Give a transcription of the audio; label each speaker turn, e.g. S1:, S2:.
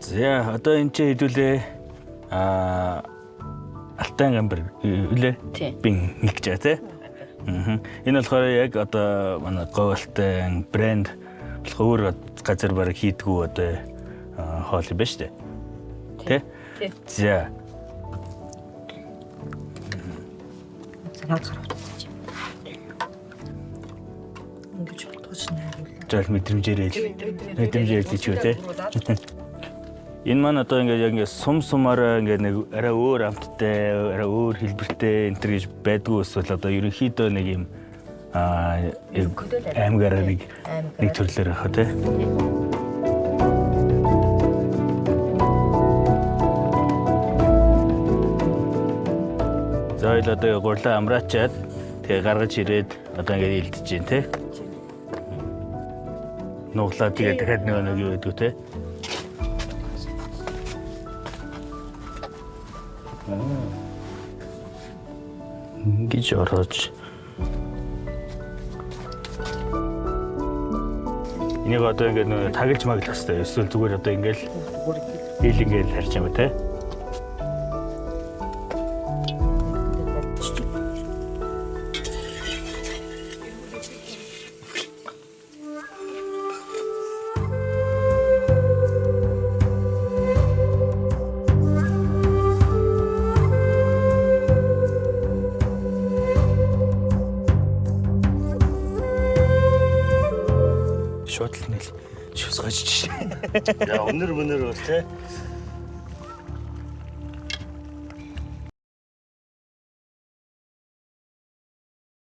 S1: За одоо энэ чинь хэдүүлээ алтан амбар үлээ бин нэг гэж тий. Энэ болохоор яг одоо манай говьалтай брэнд болох өөр газар бараг хийдгүү одоо хоол юм ба штэ. Тий? За. Жал мэдрэмжээрээ чи үү тий. Энэ маань одоо ингээд сумаараа ингээд нэг арай өөр амттай, арай өөр хэлбэртэй энэ төр гэж байдгүй эсвэл одоо ерөнхийдөө нэг юм аймгаараа нэг төрлөөр авах тий. За il одоо гурлаа амраачаад тэгээ гаргаж ирээд одоо ингээд илдэж जैन тий. Нуглаа тэгээ дахиад нэг юу гэдэг тий. Гэж орож. Энийг одоо ингээд таглаж маглах хэрэгтэй. Эсвэл зүгээр одоо ингээд ил ингээд харж юм те. Шууд л шүсгэж чинь.
S2: Яа өнөр бол те